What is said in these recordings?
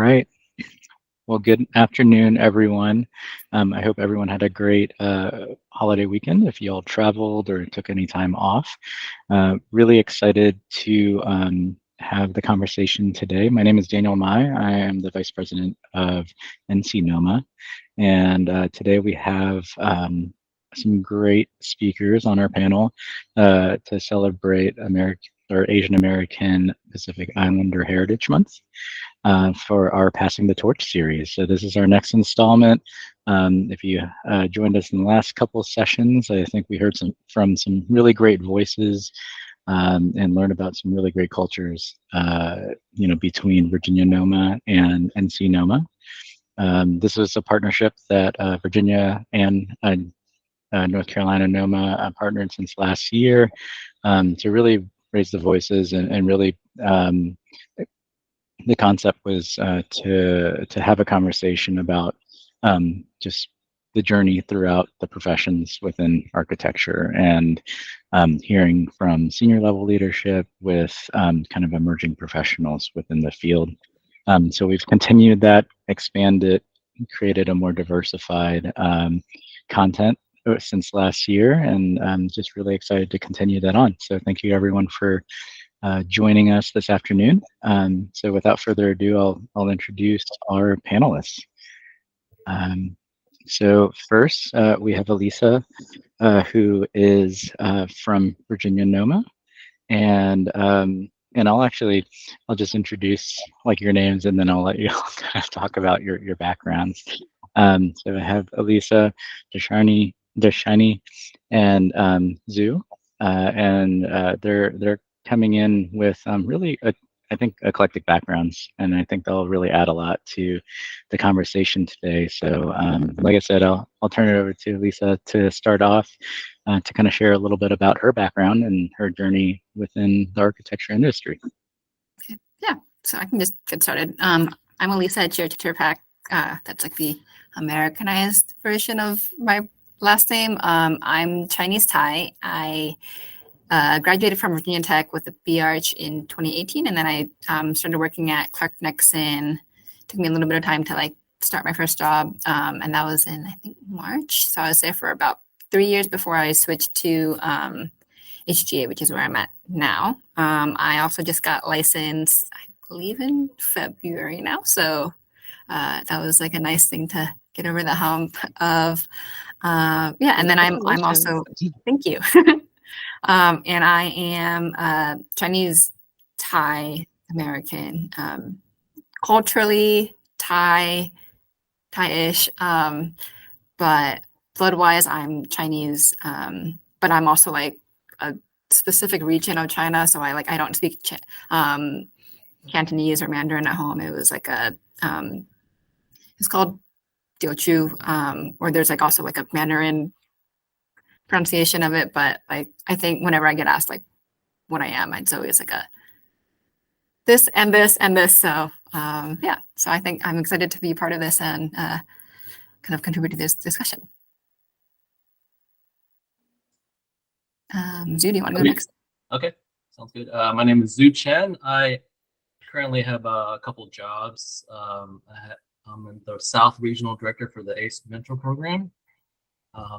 Right. Well, good afternoon, everyone. I hope everyone had a great holiday weekend if you all traveled or took any time off. Really excited to have the conversation today. My name is Daniel Mai. I am the Vice President of NCNOMA. And today we have some great speakers on our panel to celebrate Asian American Pacific Islander Heritage Month for our Passing the Torch series. So this is our next installment. If you joined us in the last couple of sessions, I think we heard from some really great voices and learned about some really great cultures, between Virginia NOMA and NCNOMA. This was a partnership that Virginia and North Carolina NOMA partnered since last year to really raise the voices and really the concept was to have a conversation about just the journey throughout the professions within architecture and hearing from senior level leadership with kind of emerging professionals within the field. So we've continued that, expanded, created a more diversified content since last year, and I'm just really excited to continue that on. So thank you everyone for joining us this afternoon. So without further ado, I'll introduce our panelists. So first, we have Alisa, who is from Virginia NOMA, and I'll just introduce like your names, and then I'll let you kind of talk about your backgrounds. So I have Alisa, Dharshyani, and Tzu, and they're coming in with really I think eclectic backgrounds, and I think they'll really add a lot to the conversation today. So like I said, I'll turn it over to Lisa to start off to kind of share a little bit about her background and her journey within the architecture industry. Okay. Yeah, so I can just get started. I'm Alisa Chirachaturaphak. That's like the Americanized version of my last name. I'm Chinese Thai. I graduated from Virginia Tech with a BArch in 2018, and then I started working at Clark Nixon. Took me a little bit of time to like start my first job, and that was in I think March. So I was there for about 3 years before I switched to HGA, which is where I'm at now. I also just got licensed, I believe, in February now. So that was like a nice thing to get over the hump of. Yeah, and then I'm also thank you. And I am Chinese Thai American, culturally Thai-ish, but blood-wise I'm Chinese, but I'm also like a specific region of China, so I don't speak Cantonese or Mandarin at home. It was like it's called Teochew, or there's like also like a Mandarin pronunciation of it, but like I think whenever I get asked like what I am, it's always like a this and this and this. So yeah, so I think I'm excited to be part of this and kind of contribute to this discussion. Tzu, do you want to go next? Okay, sounds good. My name is Tzu Chen. I currently have a couple of jobs. I'm the South Regional Director for the ACE Mentor Program.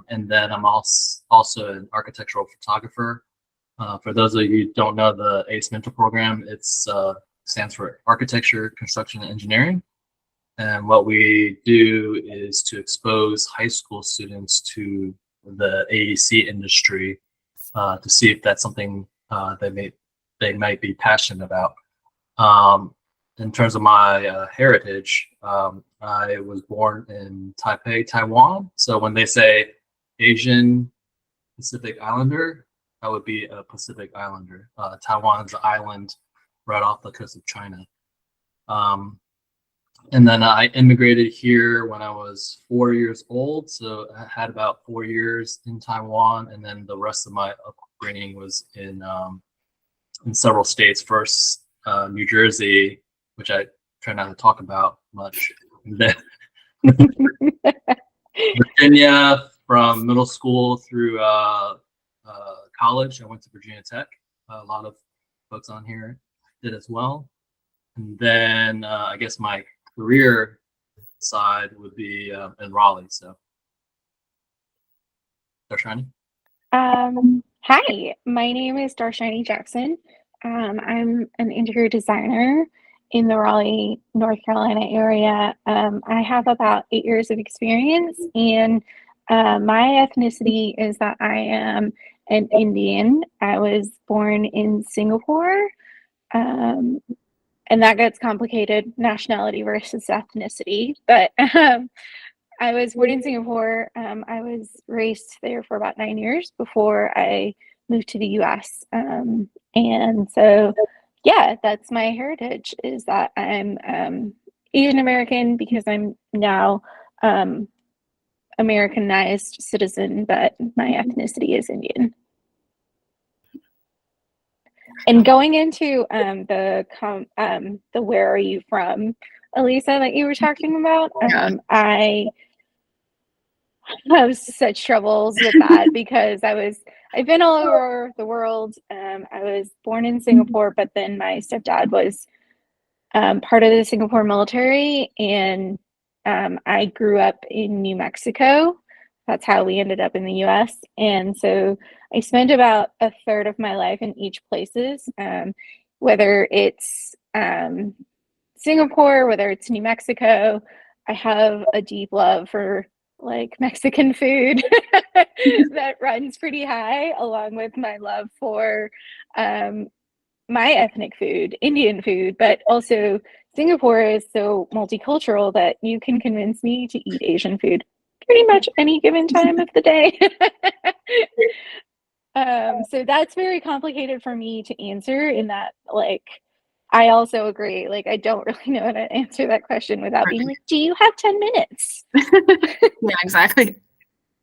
And then I'm also an architectural photographer. For those of you who don't know the ACE Mentor Program, it stands for Architecture, Construction, and Engineering. And what we do is to expose high school students to the AEC industry to see if that's something they might be passionate about. In terms of my heritage, I was born in Taipei, Taiwan. So when they say Asian Pacific Islander, I would be a Pacific Islander. Taiwan is an island right off the coast of China. And then I immigrated here when I was 4 years old. So I had about 4 years in Taiwan, and then the rest of my upbringing was in several states. First, New Jersey, which I try not to talk about much. And then Virginia, from middle school through college. I went to Virginia Tech. A lot of folks on here did as well. And then I guess my career side would be in Raleigh. So, Dharshyani. Hi, my name is Dharshyani Jackson. I'm an interior designer in the Raleigh, North Carolina area. I have about 8 years of experience, and my ethnicity is that I am an Indian. I was born in Singapore, and that gets complicated, nationality versus ethnicity. But I was born in Singapore. I was raised there for about 9 years before I moved to the US. And so, yeah, that's my heritage, is that I'm Asian American because I'm now Americanized citizen, but my ethnicity is Indian. And going into the where are you from, Alisa, that you were talking about, I have such troubles with that because I've been all over the world. I was born in Singapore, but then my stepdad was part of the Singapore military, and I grew up in New Mexico. That's how we ended up in the US. And so I spent about a third of my life in each places, whether it's Singapore, whether it's New Mexico. I have a deep love for like Mexican food that runs pretty high, along with my love for my ethnic food, Indian food, but also Singapore is so multicultural that you can convince me to eat Asian food pretty much any given time of the day. So that's very complicated for me to answer, in that, like, I also agree, like, I don't really know how to answer that question without being like, do you have 10 minutes? Yeah, exactly.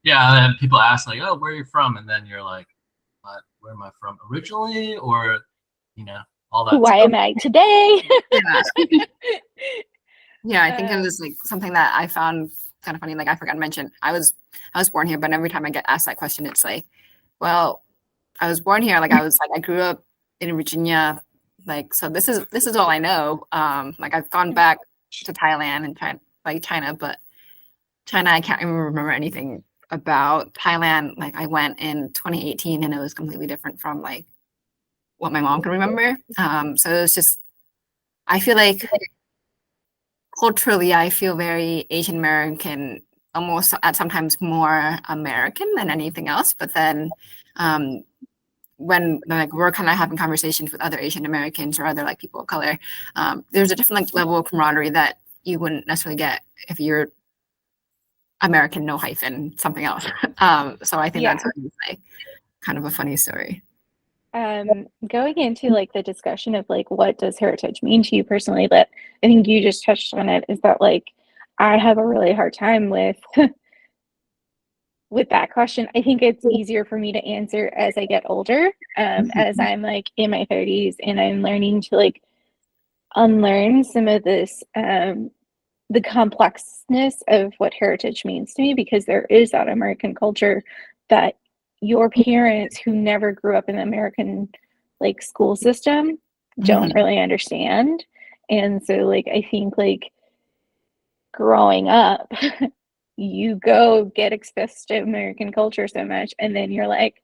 Yeah, and people ask like, "Oh, where are you from?" And then you're like, "What? Where am I from originally?" Or, all that. Why am I today? Yeah. Yeah, I think it was like something that I found kind of funny. Like, I forgot to mention, I was born here, but every time I get asked that question, it's like, well, I was born here. Like, I grew up in Virginia. Like, so this is all I know. Like, I've gone back to Thailand and China, but China, I can't even remember anything about. Thailand, like, I went in 2018 and it was completely different from like what my mom can remember. So it was just, I feel like culturally, I feel very Asian American, almost at sometimes more American than anything else. But then when like we're kind of having conversations with other Asian Americans or other like people of color, there's a different like level of camaraderie that you wouldn't necessarily get if you're American, no hyphen, something else. So I think that's like kind of a funny story. Going into like the discussion of like what does heritage mean to you personally, but I think you just touched on it, is that like I have a really hard time with that question. I think it's easier for me to answer as I get older, as I'm like in my 30s and I'm learning to like unlearn some of this the complexness of what heritage means to me, because there is that American culture that your parents who never grew up in the American like school system don't really understand. And so like I think like growing up you go get exposed to American culture so much, and then you're like,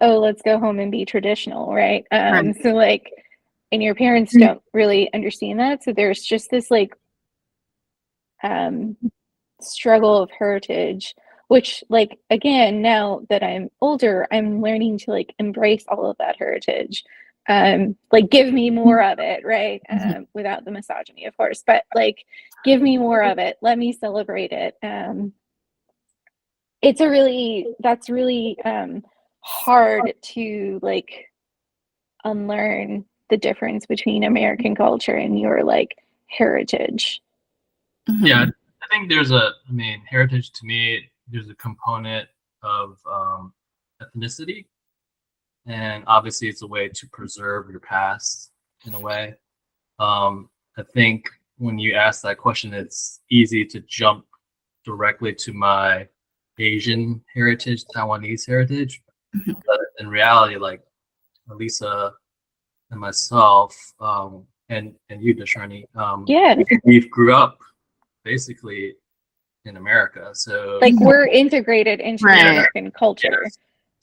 oh, let's go home and be traditional, right? So like, and your parents don't really understand that, so there's just this like struggle of heritage, which like again, now that I'm older, I'm learning to like embrace all of that heritage. Like give me more of it, right? Without the misogyny, of course, but like give me more of it, let me celebrate it. That's really hard to like unlearn the difference between American culture and your like heritage. Yeah, I think heritage to me, there's a component of ethnicity, and obviously it's a way to preserve your past in a way. I think when you ask that question, it's easy to jump directly to my Asian heritage, Taiwanese heritage, but in reality, like Alisa and myself, and and you, Dharshyani, Yeah, we grew up basically in America, so like we're integrated into the Right. American culture.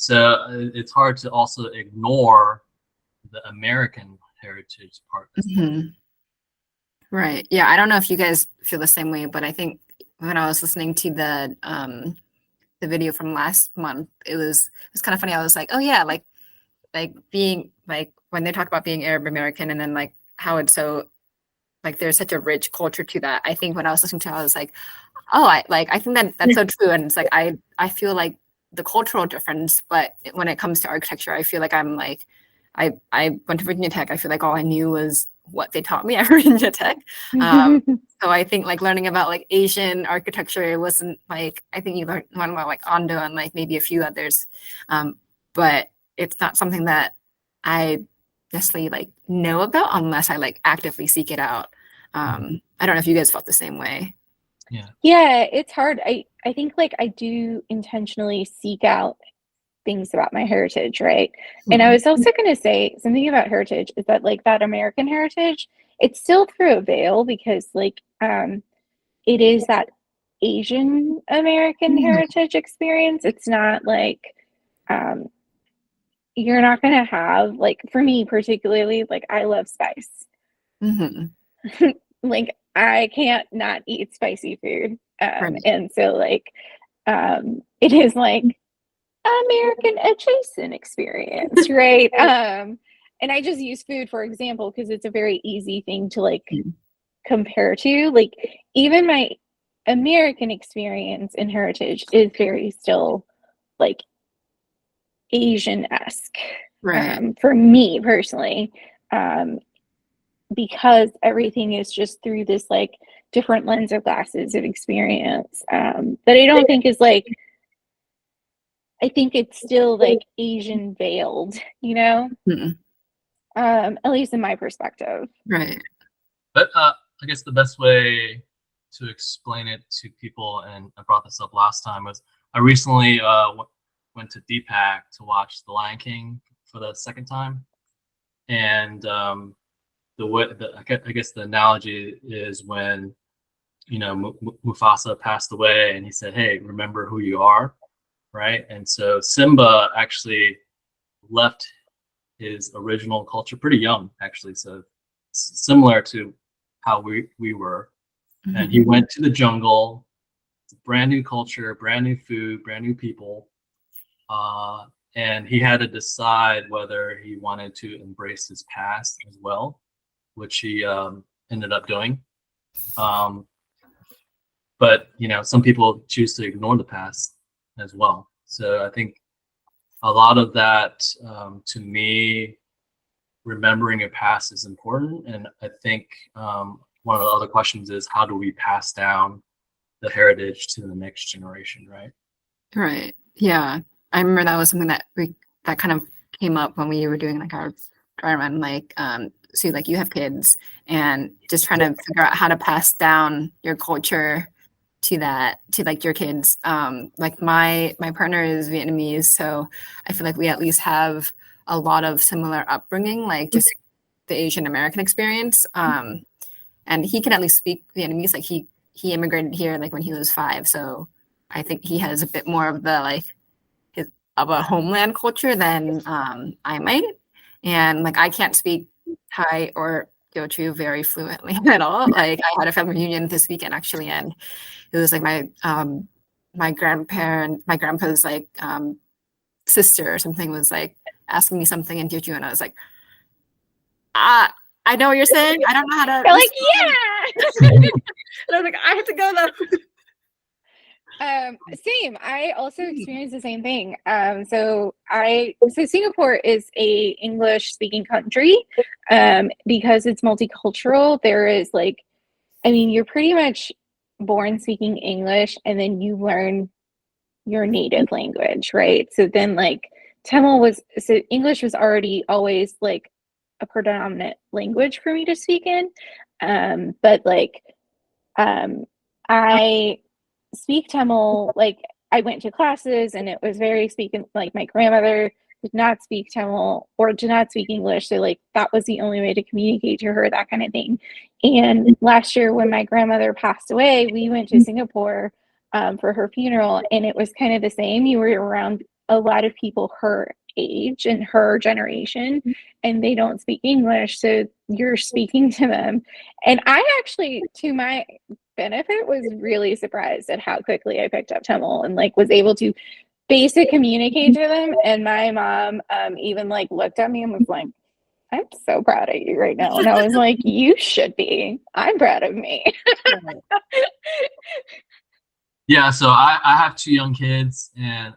so it's hard to also ignore the American heritage part. Mhm. Right. Yeah. I don't know if you guys feel the same way, but I think when I was listening to the video from last month, it was kind of funny. I was like, oh yeah, like being like when they talk about being Arab American and then like how it's so like there's such a rich culture to that. I think when I was listening to it, I was like, oh, I think that's so true. And it's like I feel like the cultural difference, but when it comes to architecture, I feel like I'm like I went to Virginia Tech. I feel like all I knew was what they taught me at Virginia Tech. So I think like learning about like Asian architecture, it wasn't like I think you learn about like Ondo and like maybe a few others, but it's not something that I necessarily like know about unless I like actively seek it out. I don't know if you guys felt the same way. Yeah, it's hard. I think like I do intentionally seek out things about my heritage, right? And I was also going to say something about heritage is that like that American heritage, it's still through a veil because like it is that Asian American heritage experience. It's not like you're not going to have like for me particularly like I love spice. Like I can't not eat spicy food. And so like it is like American adjacent experience, right? And I just use food for example because it's a very easy thing to like compare to. Like even my American experience in heritage is very still like Asian-esque, for me personally, because everything is just through this like different lens or glasses of experience that I don't think is like I think it's still like Asian veiled, you know? At least in my perspective. Right. But I guess the best way to explain it to people, and I brought this up last time, was I recently went to DPAC to watch The Lion King for the second time, and I guess the analogy is when Mufasa passed away, and he said, "Hey, remember who you are." Right. And so Simba actually left his original culture pretty young, actually. So similar to how we were. And he went to the jungle. It's a brand new culture, brand new food, brand new people. And he had to decide whether he wanted to embrace his past as well, which he ended up doing. But, some people choose to ignore the past as well. So I think a lot of that, to me, remembering your past is important. And I think one of the other questions is how do we pass down the heritage to the next generation, right? Right. Yeah. I remember that was something that that kind of came up when we were doing like our dry run, like so like you have kids and just trying to figure out how to pass down your culture to like your kids. Like my partner is Vietnamese, so I feel like we at least have a lot of similar upbringing, like just the Asian American experience. And he can at least speak Vietnamese. Like he immigrated here like when he was 5, so I think he has a bit more of the like of a homeland culture than I might. And like I can't speak Thai or Teochew very fluently at all. Like I had a family reunion this weekend actually, and it was like my grandpa's like sister or something was like asking me something in Teochew, and I was like, I know what you're saying. I don't know how to. They're like, yeah. And I was like, I have to go though. Same. I also experienced the same thing. So Singapore is a English speaking country. Because it's multicultural, there is like, I mean, you're pretty much born speaking English and then you learn your native language, right? So then like English was already always like a predominant language for me to speak in. But like, I speak Tamil, like I went to classes and it was very speaking, like my grandmother did not speak Tamil or did not speak English. So like that was the only way to communicate to her, that kind of thing. And last year when my grandmother passed away, we went to Singapore for her funeral, and it was kind of the same. You were around a lot of people her age and her generation, and they don't speak English, so you're speaking to them. And I actually, to my benefit, was really surprised at how quickly I picked up Tamil and like was able to basic communicate to them. And my mom even like looked at me and was like, I'm so proud of you right now. And I was like, you should be. I'm proud of me. Yeah, so I have 2 young kids, and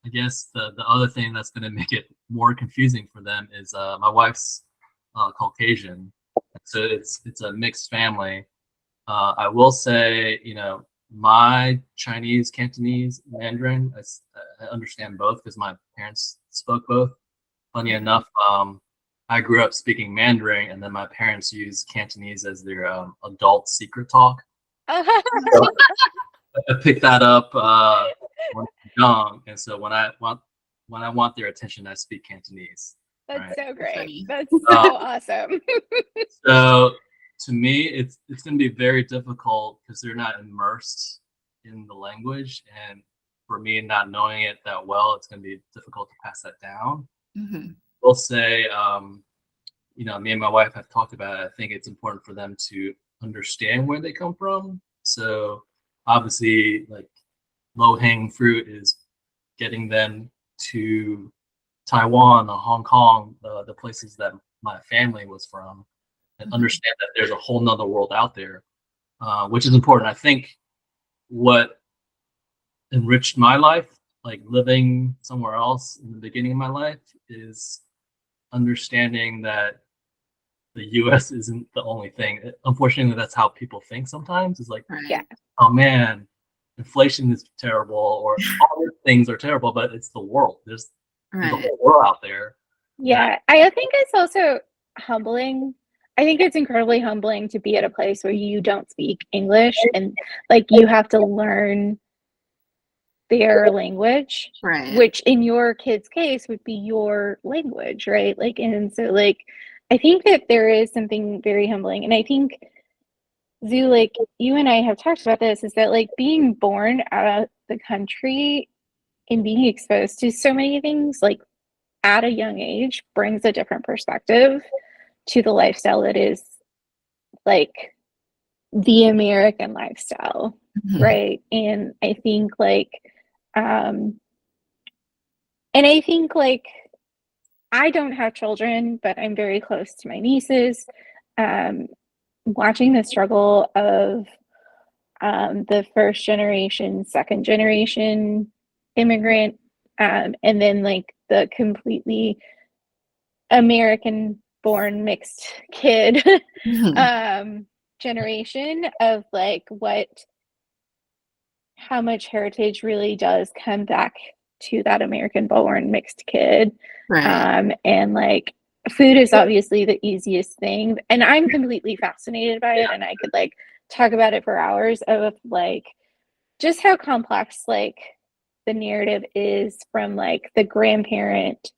I guess the other thing that's going to make it more confusing for them is my wife's Caucasian, so it's a mixed family. I will say, you know, my Chinese, Cantonese, Mandarin, I understand both because my parents spoke both. Funny enough, I grew up speaking Mandarin, and then my parents used Cantonese as their adult secret talk. So I picked that up when I was young, and so when I want their attention, I speak Cantonese. That's right? so great. Funny. That's so awesome. So to me, it's going to be very difficult because they're not immersed in the language, and for me, not knowing it that well, it's going to be difficult to pass that down. Mm-hmm. We'll say, you know, me and my wife have talked about it. I think it's important for them to understand where they come from. So obviously, like, low-hanging fruit is getting them to Taiwan or Hong Kong, the places that my family was from, and understand that there's a whole nother world out there, which is important. I think what enriched my life, like living somewhere else in the beginning of my life, is understanding that the US isn't the only thing. Unfortunately, that's how people think sometimes. It's like, Right. Yeah. oh man, inflation is terrible, or all these things are terrible, but it's the world. There's a Right. whole world out there. Yeah, I think it's also humbling. I think it's incredibly humbling to be at a place where you don't speak English and like you have to learn their language, Right. which in your kid's case would be your language, right? Like, and so like, I think that there is something very humbling. And I think, Zoo, like you and I have talked about this, is that like being born out of the country and being exposed to so many things, like at a young age, brings a different perspective to the lifestyle that is like the American lifestyle, right? And I think like and I think like I don't have children, but I'm very close to my nieces. Watching the struggle of the first generation, second generation immigrant, and then like the completely American born mixed kid generation of like how much heritage really does come back to that American born mixed kid. Right. And like food is obviously the easiest thing, and I'm completely fascinated by it, and I could like talk about it for hours of like just how complex like the narrative is from like the grandparent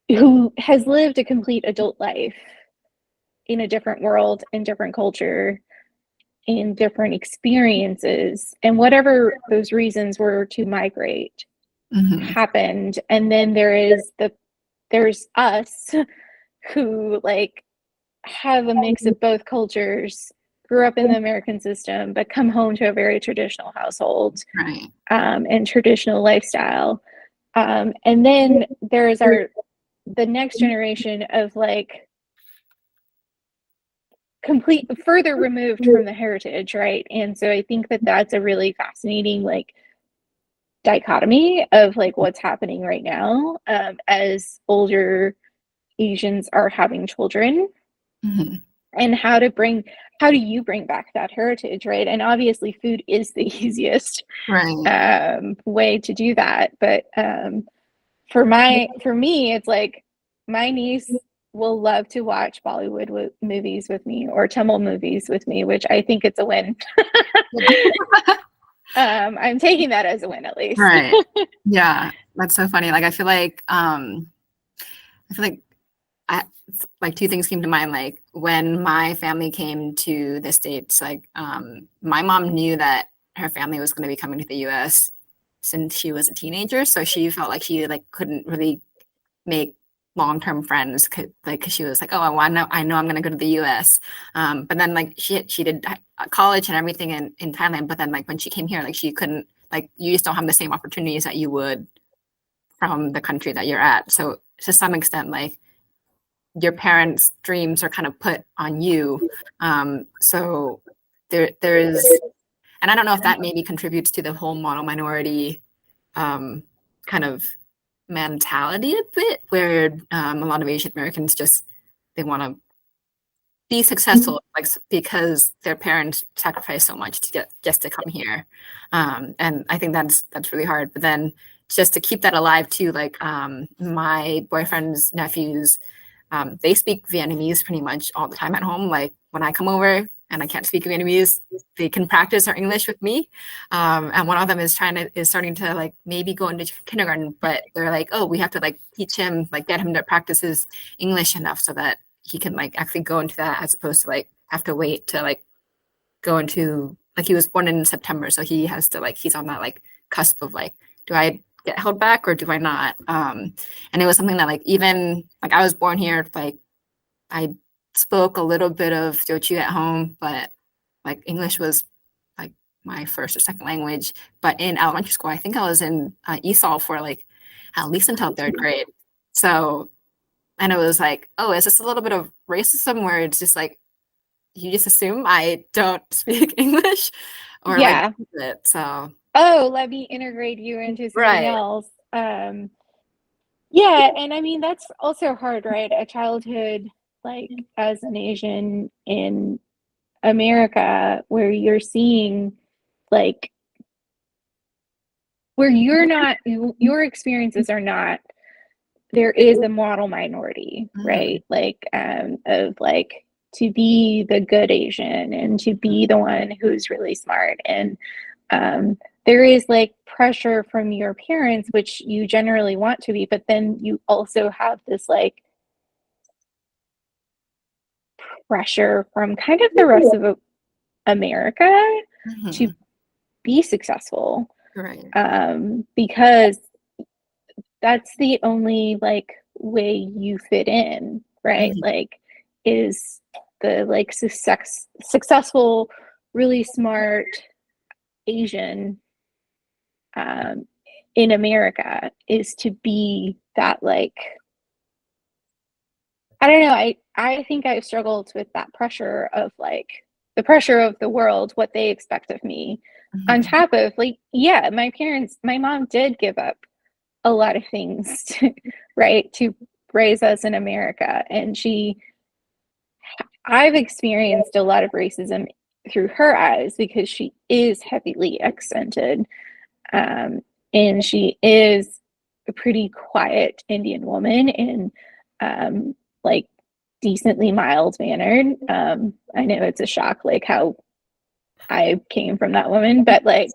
who has lived a complete adult life in a different world, in different culture, in different experiences, and whatever those reasons were to migrate happened. And then there's us who like have a mix of both cultures, grew up in the American system, but come home to a very traditional household, Right. And traditional lifestyle. And then there's the next generation of like complete further removed from the heritage, right? And so I think that that's a really fascinating like dichotomy of like what's happening right now, as older Asians are having children, and how do you bring back that heritage, right? And obviously food is the easiest way to do that, but for me it's like my niece will love to watch Bollywood movies with me or Tamil movies with me, which I think it's a win. I'm taking that as a win, at least. Right. Yeah. That's so funny. Like, I feel like I, like two things came to mind. Like when my family came to the States, like my mom knew that her family was going to be coming to the US since she was a teenager. So she felt like she like couldn't really make long-term friends, cause she was like, oh, I know I'm going to go to the US. But then like she did college and everything in Thailand. But then like when she came here, like she couldn't, like you just don't have the same opportunities that you would from the country that you're at. So to some extent, like your parents' dreams are kind of put on you. So there's, and I don't know if that maybe contributes to the whole model minority kind of mentality a bit, where a lot of Asian Americans just, they want to be successful, like because their parents sacrificed so much to get just to come here. And I think that's really hard. But then just to keep that alive too, like my boyfriend's nephews, they speak Vietnamese pretty much all the time at home. Like when I come over and I can't speak Vietnamese, they can practice their English with me. And one of them is starting to like maybe go into kindergarten, but they're like, oh, we have to like teach him, like get him to practice his English enough so that he can like actually go into that, as opposed to like have to wait to like go into, like he was born in September. So he has to like, he's on that like cusp of like, do I get held back or do I not? And it was something that like, even like I was born here, like I spoke a little bit of Teochew at home, but like English was like my first or second language. But in elementary school, I think I was in ESOL for like at least until third grade. So, and it was like, oh, is this a little bit of racism where it's just like, you just assume I don't speak English or Yeah. like it. So, oh, let me integrate you into something Right. else. Yeah, and I mean that's also hard, right? A childhood like as an Asian in America where you're seeing like where you're not, your experiences are not, there is a model minority, right? Like of like to be the good Asian and to be the one who's really smart, and there is like pressure from your parents, which you generally want to be, but then you also have this like pressure from kind of the rest of America to be successful. Right. Because that's the only like way you fit in, right? Like is the like successful, really smart Asian in America is to be that like, I don't know, I think I've struggled with that pressure of like the pressure of the world, what they expect of me, on top of like, yeah, my mom did give up a lot of things to, right, to raise us in America, and I've experienced a lot of racism through her eyes because she is heavily accented, and she is a pretty quiet Indian woman and like decently mild mannered. I know it's a shock like how I came from that woman, but like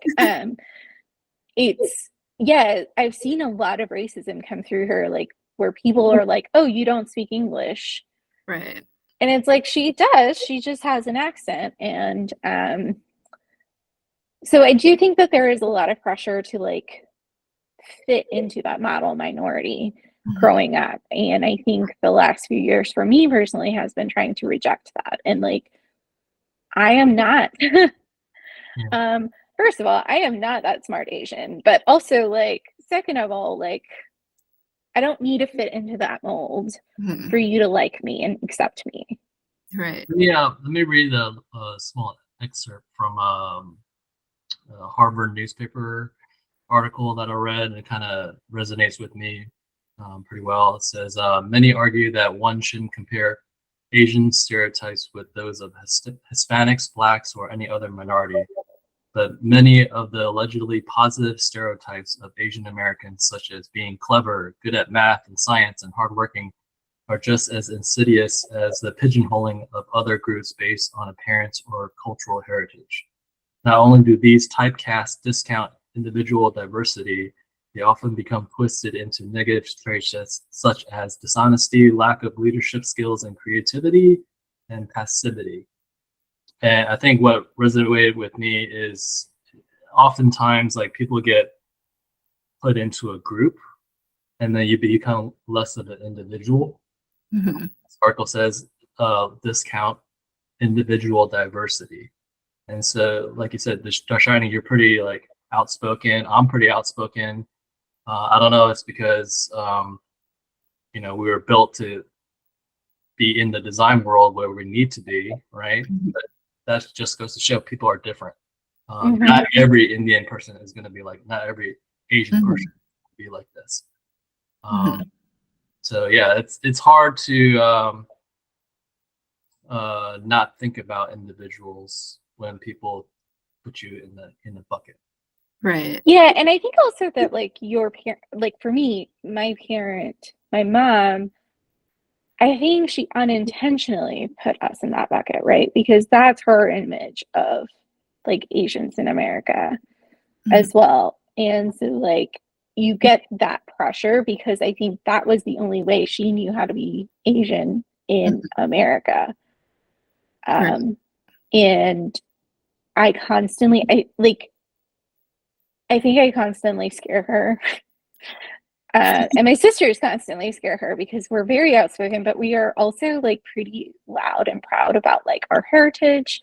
it's, yeah, I've seen a lot of racism come through her, like where people are like, oh, you don't speak English. Right. And it's like, she does, she just has an accent. And so I do think that there is a lot of pressure to like fit into that model minority growing up. And I think the last few years for me personally has been trying to reject that. And like, I am not, first of all, I am not that smart Asian, but also like, second of all, like, I don't need to fit into that mold for you to like me and accept me. Right. Yeah, let me read a small excerpt from a Harvard newspaper article that I read, and it kind of resonates with me pretty well. It says, many argue that one shouldn't compare Asian stereotypes with those of Hispanics, Blacks, or any other minority. But many of the allegedly positive stereotypes of Asian Americans, such as being clever, good at math and science, and hardworking, are just as insidious as the pigeonholing of other groups based on appearance or cultural heritage. Not only do these typecasts discount individual diversity, they often become twisted into negative traits such as dishonesty, lack of leadership skills and creativity, and passivity. And I think what resonated with me is oftentimes like people get put into a group and then you become less of an individual. Mm-hmm. Sparkle says discount individual diversity. And so, like you said, Dharshyani, you're pretty like outspoken. I'm pretty outspoken. I don't know. It's because we were built to be in the design world where we need to be, right? Mm-hmm. But that just goes to show people are different. Not every Indian person is going to be like. Not every Asian person will be like this. So yeah, it's hard to not think about individuals when people put you in the bucket. Right. Yeah, and I think also that like your parent, like for me, my parent, my mom, I think she unintentionally put us in that bucket, right? Because that's her image of like Asians in America as well. And so like you get that pressure because I think that was the only way she knew how to be Asian in America. Right. And I constantly, I think I constantly scare her. And my sisters constantly scare her because we're very outspoken, but we are also like pretty loud and proud about like our heritage.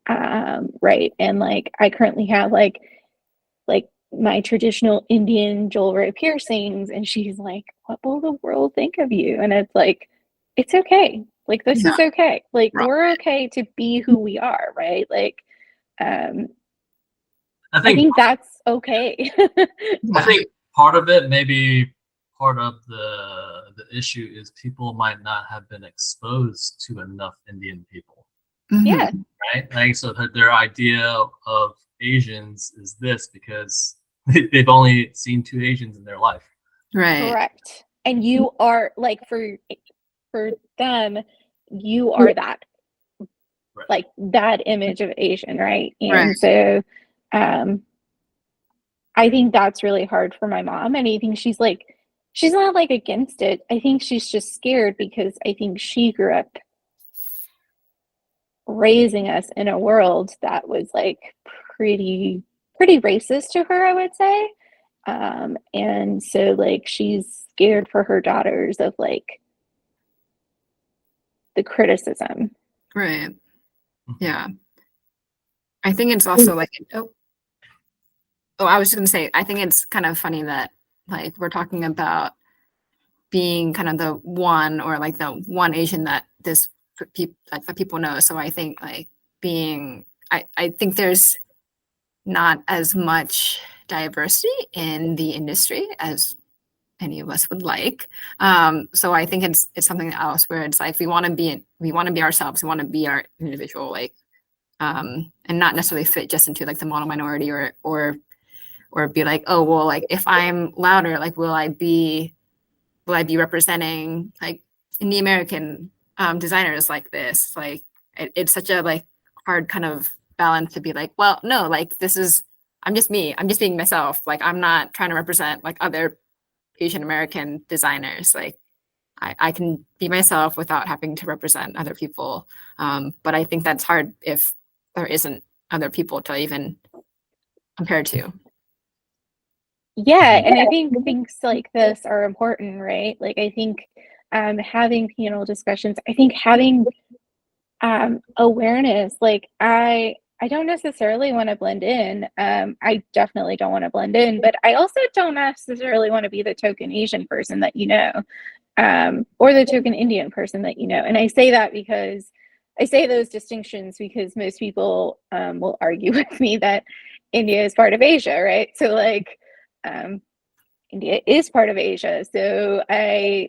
Right. And like I currently have like my traditional Indian jewelry piercings, and she's like, what will the world think of you? And it's like, it's okay. Like this is okay. Like we're okay to be who we are, right? Like I think that's okay. I think part of it, maybe part of the issue is people might not have been exposed to enough Indian people. Yeah. Right? Like so their idea of Asians is this because they've only seen 2 Asians in their life. Right. Correct. And you are like for them, you are that like that image of Asian, right? And so I think that's really hard for my mom. And I think she's not like against it. I think she's just scared because I think she grew up raising us in a world that was like pretty racist to her, I would say. And so like she's scared for her daughters of like the criticism. Right. Yeah. I think it's also like I was just gonna say, I think it's kind of funny that like we're talking about being kind of the one or like the one Asian that that people know. So I think like I think there's not as much diversity in the industry as any of us would like. So I think it's something else where it's like we want to be ourselves, we want to be our individual, like and not necessarily fit just into like the mono minority or be like, oh well, like if I'm louder, like will I be representing like Indian American designers like this? Like it's such a like hard kind of balance to be like, well, no, like I'm just me. I'm just being myself. Like I'm not trying to represent like other Asian American designers. Like I can be myself without having to represent other people. But I think that's hard if there isn't other people to even compare to. Yeah, and I think things like this are important, right? Like I think having panel discussions, I think having awareness, like I don't necessarily want to blend in. I definitely don't want to blend in, but I also don't necessarily want to be the token Asian person that you know, or the token Indian person that you know. And I say that because I say those distinctions because most people will argue with me that India is part of Asia, right? So like India is part of Asia. So I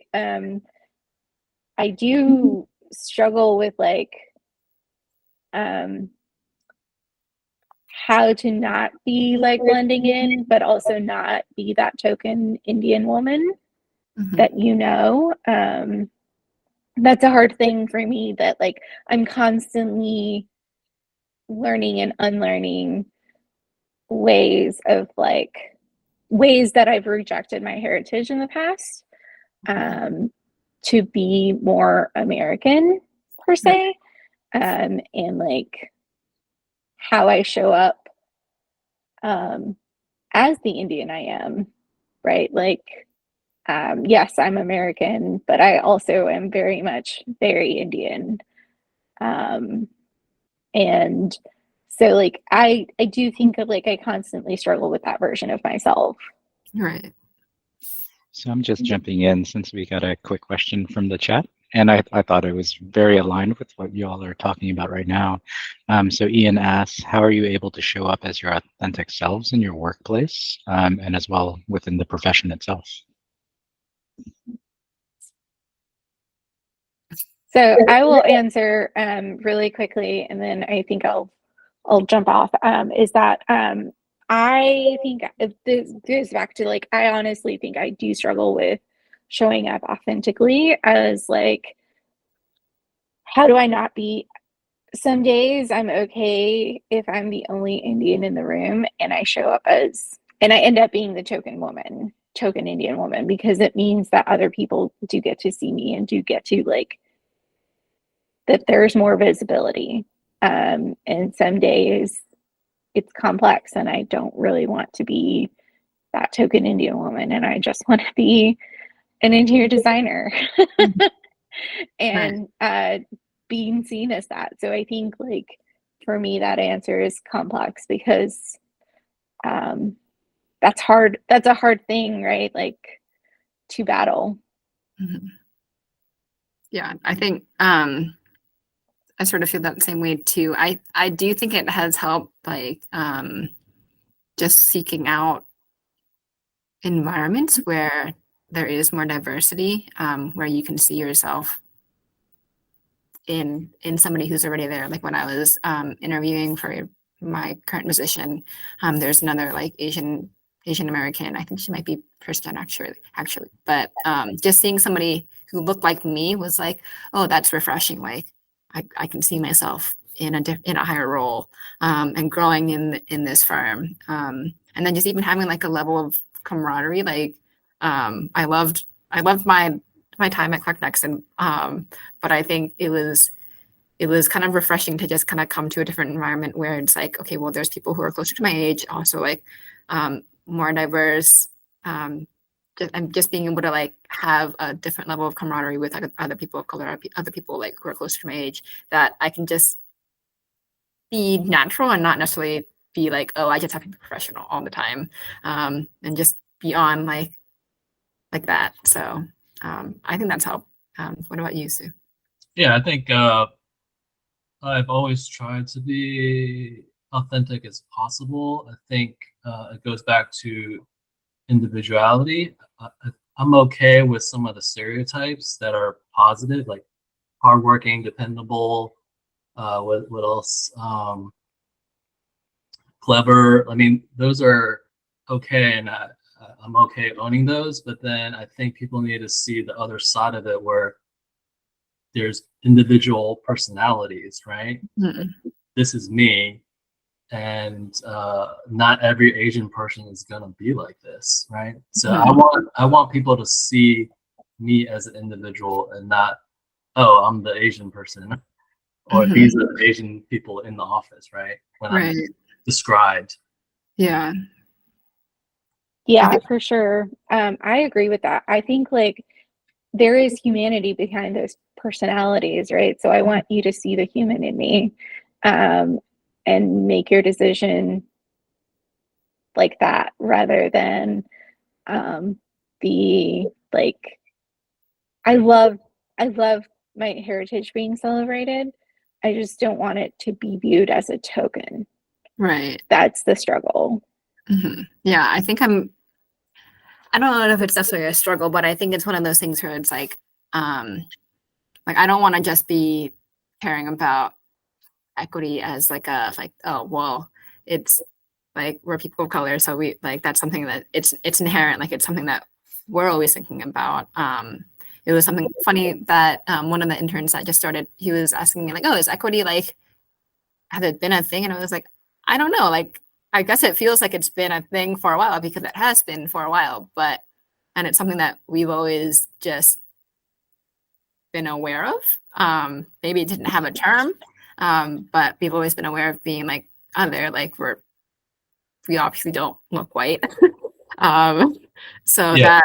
do struggle with like how to not be like blending in, but also not be that token Indian woman that you know. That's a hard thing for me that like I'm constantly learning and unlearning ways of like ways that I've rejected my heritage in the past, to be more American per se, and like how I show up as the Indian I am, right? Like, yes, I'm American, but I also am very much very Indian. And so like I do think of like I constantly struggle with that version of myself. Right. So I'm just jumping in since we got a quick question from the chat. And I thought it was very aligned with what you all are talking about right now. So Ian asks, how are you able to show up as your authentic selves in your workplace, and as well within the profession itself? So I will answer really quickly, and then I think I'll jump off. Is that I think this goes back to like I honestly think I do struggle with showing up authentically as like how do I not be. Some days I'm okay if I'm the only Indian in the room and I show up as, and I end up being the token Indian woman, because it means that other people do get to see me and do get to like, that there's more visibility. And some days it's complex and I don't really want to be that token Indian woman, and I just want to be an interior designer and being seen as that. So I think like for me that answer is complex because that's hard. That's a hard thing, right? Like to battle. Mm-hmm. Yeah, I think I sort of feel that same way too. I do think it has helped like just seeking out environments where there is more diversity, where you can see yourself in somebody who's already there. Like when I was interviewing for my current position, there's another like Asian American. I think she might be first gen actually, but just seeing somebody who looked like me was like, oh, that's refreshing. Like I can see myself in a higher role, and growing in this firm, and then just even having like a level of camaraderie. Like I loved my time at Clark Nexon, but I think it was kind of refreshing to just kind of come to a different environment where it's like, okay, well, there's people who are closer to my age, also like more diverse, and just being able to like have a different level of camaraderie with other people of color, other people like who are closer to my age, that I can just be natural and not necessarily be like, oh, I just have to be professional all the time, and just be on like that. So I think that's helped. What about you, Sue? Yeah, I think I've always tried to be authentic as possible. I think it goes back to individuality. I'm okay with some of the stereotypes that are positive, like hardworking, dependable. What else? Clever. I mean, those are okay, and I'm okay owning those. But then I think people need to see the other side of it, where there's individual personalities, right? Mm-mm. This is me, and not every Asian person is gonna be like this, right? So I want people to see me as an individual and not, oh, I'm the Asian person, or these are the Asian people in the office, right? When I'm described. Yeah. Yeah, for sure. I agree with that. I think like there is humanity behind those personalities, right? So I want you to see the human in me, and make your decision like that, rather than the like. I love my heritage being celebrated. I just don't want it to be viewed as a token. Right. That's the struggle. Mm-hmm. Yeah, I think I don't know if it's necessarily a struggle, but I think it's one of those things where it's like I don't want to just be caring about equity as like oh, well, it's like we're people of color, so we like that's something that it's inherent, like it's something that we're always thinking about. It was something funny that one of the interns that just started, he was asking me like, oh, is equity like, has it been a thing? And I was like, I don't know, like I guess it feels like it's been a thing for a while, because it has been for a while, and it's something that we've always just been aware of. Maybe it didn't have a term, but we've always been aware of being like other, like we obviously don't look white. So Yeah.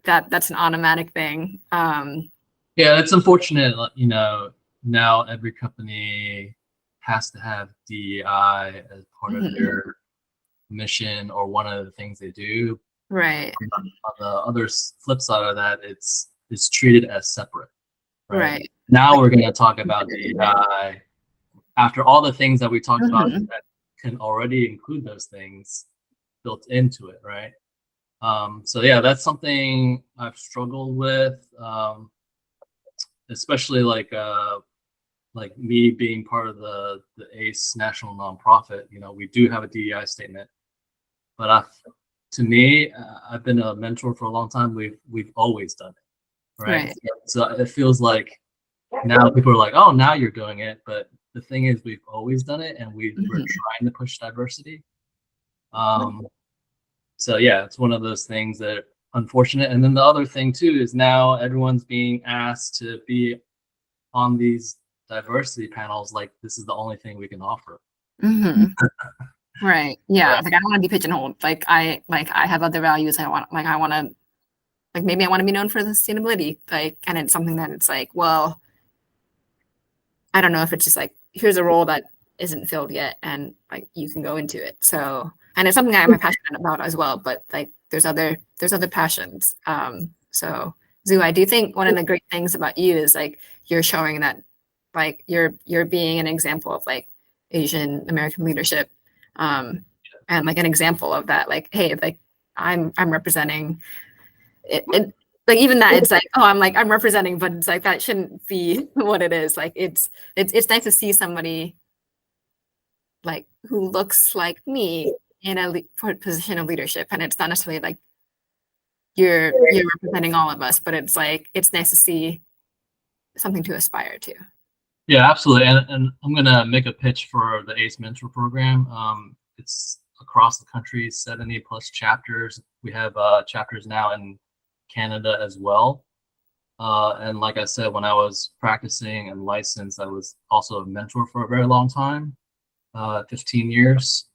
that's an automatic thing. Yeah, it's unfortunate, now every company has to have DEI as part of their mission or one of the things they do. Right. On the other flip side of that, it's treated as separate. Right. Now we're going to talk about DEI after all the things that we talked about that can already include those things built into it, right? So yeah, that's something I've struggled with, especially like me being part of the ACE national nonprofit. We do have a DEI statement, but to me, I've been a mentor for a long time. We've always done it, right? So it feels like now people are like, oh, now you're doing it, but the thing is, we've always done it, and we're trying to push diversity. So yeah, it's one of those things that are unfortunate. And then the other thing too is now everyone's being asked to be on these diversity panels like this is the only thing we can offer. Right. Yeah. Like I don't want to be pigeonholed. Like I have other values. I want to maybe I want to be known for the sustainability. And it's something that it's like, well, I don't know if it's just like, here's a role that isn't filled yet, and like you can go into it. So, and it's something I'm passionate about as well, but like there's other passions. So Tzu, I do think one of the great things about you is like you're showing that like you're being an example of like Asian American leadership, and like an example of that, like, hey, like I'm representing it like even that it's like, oh, I'm representing, but it's like that shouldn't be what it is. Like it's nice to see somebody like who looks like me in a position of leadership, and it's not necessarily like you're representing all of us, but it's like it's nice to see something to aspire to. Yeah, absolutely. And I'm gonna make a pitch for the ACE Mentor Program. It's across the country, 70 plus chapters. We have chapters now in Canada as well. And like I said, when I was practicing and licensed, I was also a mentor for a very long time, 15 years.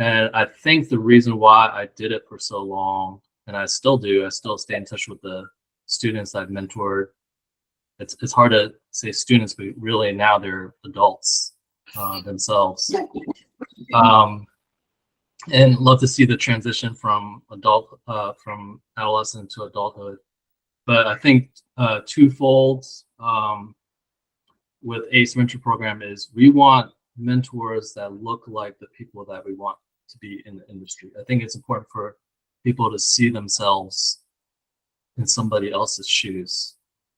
And I think the reason why I did it for so long, and I still stay in touch with the students I've mentored. It's hard to say students, but really now they're adults themselves. And love to see the transition from adolescent to adulthood. But I think twofold with ACE Mentor Program is we want mentors that look like the people that we want to be in the industry. I think it's important for people to see themselves in somebody else's shoes.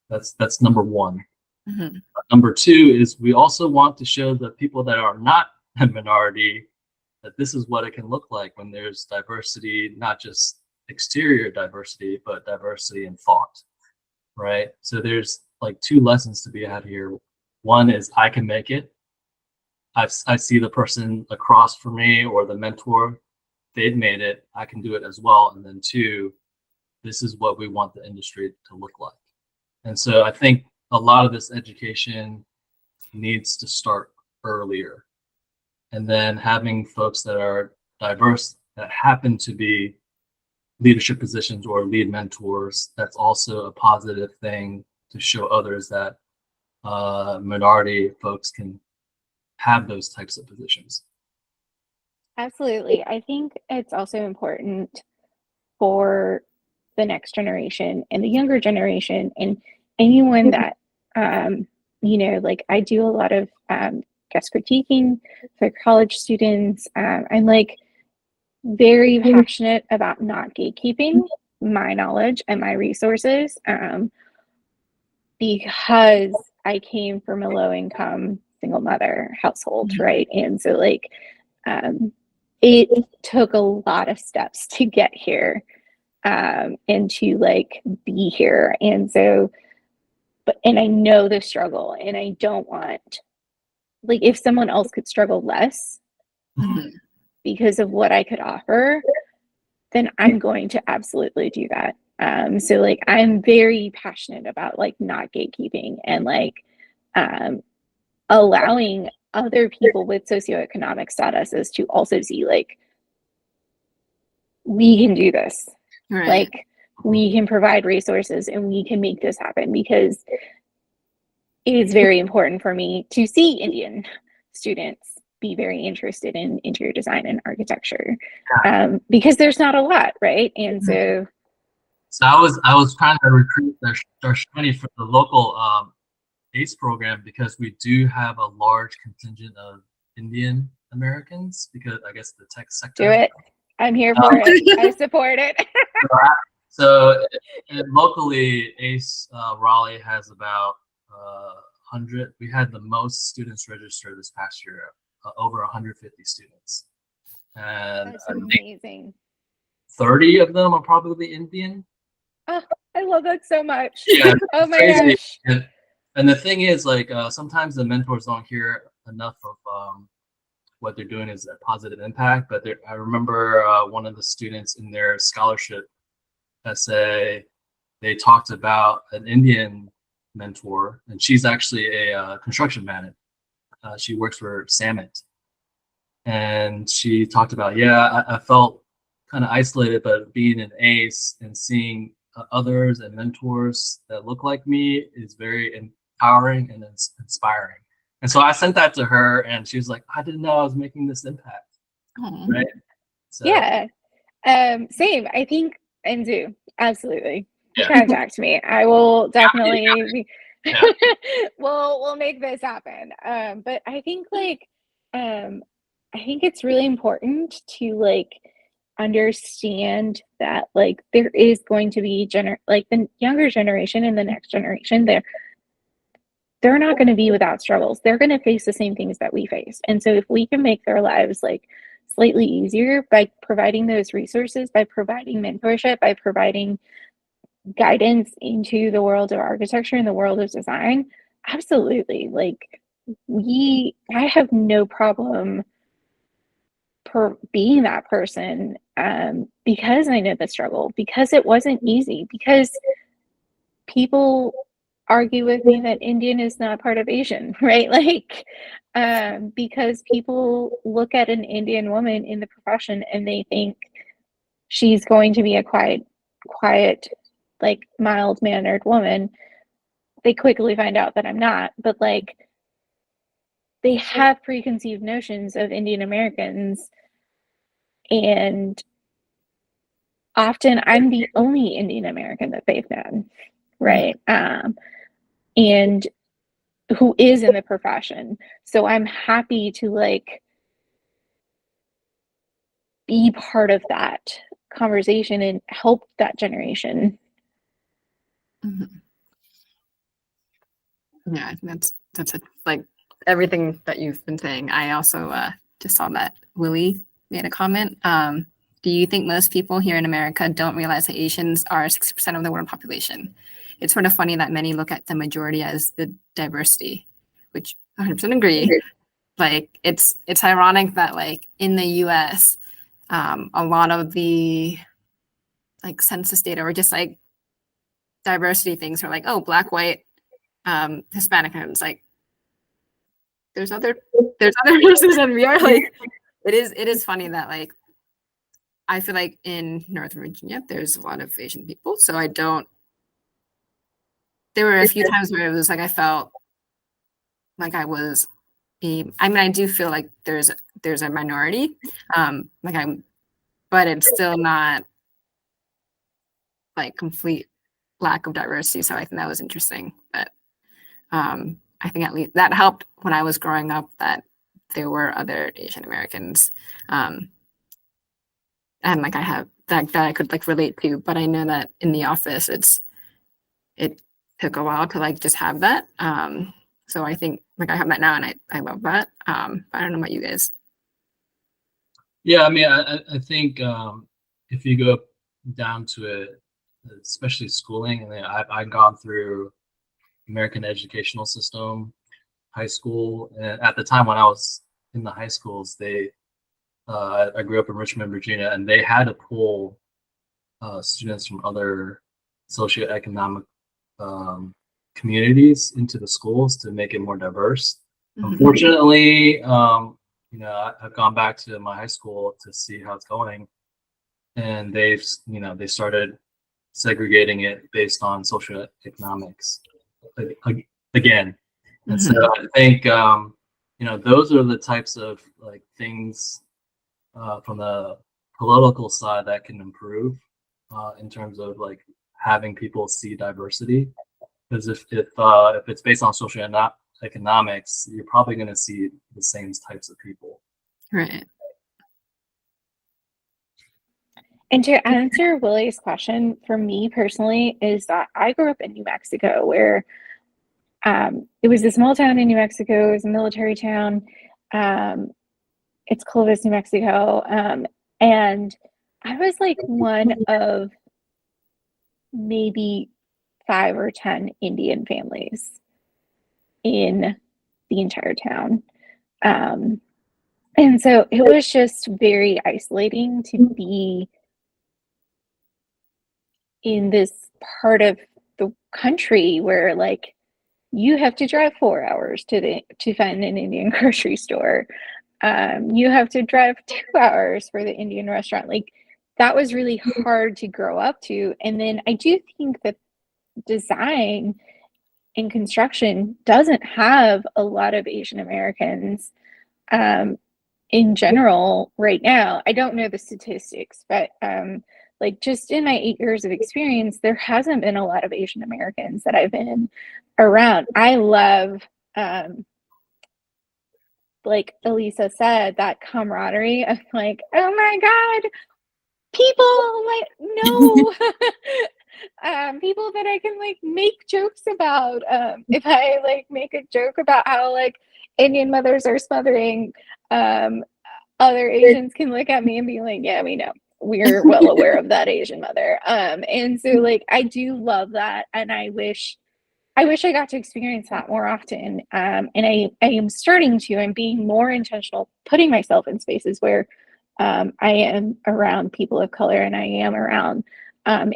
That's number one. Number two is we also want to show the people that are not a minority that this is what it can look like when there's diversity, not just exterior diversity, but diversity in thought, right? So there's like two lessons to be had here. One is I can make it. I see the person across from me or the mentor, they've made it, I can do it as well. And then two, this is what we want the industry to look like. And so I think a lot of this education needs to start earlier. And then having folks that are diverse that happen to be leadership positions or lead mentors, that's also a positive thing to show others that minority folks can have those types of positions. Absolutely. I think it's also important for the next generation and the younger generation and anyone that, like I do a lot of guest critiquing for college students. I'm like very passionate about not gatekeeping my knowledge and my resources because I came from a low income single mother household, right? And so like it took a lot of steps to get here and to like be here. And so and I know the struggle, and I don't want, like, if someone else could struggle less, because of what I could offer, then I'm going to absolutely do that. So like I'm very passionate about like not gatekeeping and like allowing other people with socioeconomic statuses to also see like we can do this. Right. Like we can provide resources and we can make this happen, because it is very important for me to see Indian students be very interested in interior design and architecture, because there's not a lot, right? And so I was trying to recruit Dharshyani for the local ACE program, because we do have a large contingent of Indian Americans, because I guess the tech sector. do it. I'm here for it. I support it. So locally, ACE Raleigh has about 100. We had the most students register this past year, over 150 students. And That's amazing. 30 of them are probably Indian. Oh, I love that so much. Yeah, oh my crazy. gosh. And the thing is, like, sometimes the mentors don't hear enough of what they're doing is a positive impact. But I remember one of the students in their scholarship essay, they talked about an Indian mentor, and she's actually a construction manager. She works for Samet. And she talked about, I felt kind of isolated, but being an ACE and seeing others and mentors that look like me is very empowering and inspiring. And so I sent that to her, and she was like, I didn't know I was making this impact. Right? So, yeah. Same. I think, and do absolutely yeah. contact me. I will definitely we'll make this happen. But I think like I think it's really important to like understand that like there is going to be like the younger generation and the next generation, they're not going to be without struggles. They're going to face the same things that we face. And so if we can make their lives like slightly easier by providing those resources, by providing mentorship, by providing guidance into the world of architecture and the world of design, absolutely. Like I have no problem being that person, because I know the struggle, because it wasn't easy, because people argue with me that Indian is not part of Asian, right? Like, because people look at an Indian woman in the profession and they think she's going to be a quiet, like mild-mannered woman. They quickly find out that I'm not, but like they have preconceived notions of Indian Americans, and often I'm the only Indian American that they've known, right? And who is in the profession. So I'm happy to like be part of that conversation and help that generation. Yeah, that's like everything that you've been saying. I also just saw that Willie made a comment. Do you think most people here in America don't realize that Asians are 60% of the world population? It's sort of funny that many look at the majority as the diversity, which I 100% agree. Like it's ironic that like in the US, a lot of the like census data or just like diversity things are like, oh, Black, white, Hispanic, and it's like there's other races, and we are like it is funny that like I feel like in Northern Virginia there's a lot of Asian people, so there were a few times where it was like I felt like I was I do feel like there's a minority, but it's still not like complete lack of diversity. So I think that was interesting. But I think at least that helped when I was growing up that there were other Asian Americans, and like I have that I could like relate to. But I know that in the office, it took a while to like just have that. So I think like I have that now, and I love that. But I don't know about you guys. Yeah, I mean, I think if you go down to it, especially schooling, and I've gone through American educational system, high school, and at the time when I was in the high schools, they I grew up in Richmond, Virginia, and they had to pull students from other socioeconomic communities into the schools to make it more diverse. Unfortunately, I've gone back to my high school to see how it's going, and they started segregating it based on socioeconomics again. And so I think those are the types of like things from the political side that can improve in terms of like having people see diversity. Because if it's based on socioeconomics, you're probably going to see the same types of people. Right. And to answer Willie's question, for me personally, is that I grew up in New Mexico, where it was a small town in New Mexico. It was a military town. It's Clovis, New Mexico. And I was like one of maybe 5 or 10 Indian families in the entire town. And so it was just very isolating to be in this part of the country where like you have to drive 4 hours to find an Indian grocery store. You have to drive 2 hours for the Indian restaurant. Like that was really hard to grow up to. And then I do think that design and construction doesn't have a lot of Asian Americans in general right now. I don't know the statistics, but like just in my 8 years of experience, there hasn't been a lot of Asian Americans that I've been around. I love, like Alisa said, that camaraderie of like, oh my God, people like no people that I can like make jokes about. If I like make a joke about how like Indian mothers are smothering, other Asians can look at me and be like, yeah, we know. We're well aware of that Asian mother. And so like I do love that, and I wish I got to experience that more often. And I am starting to. I'm being more intentional, putting myself in spaces where I am around people of color and I am around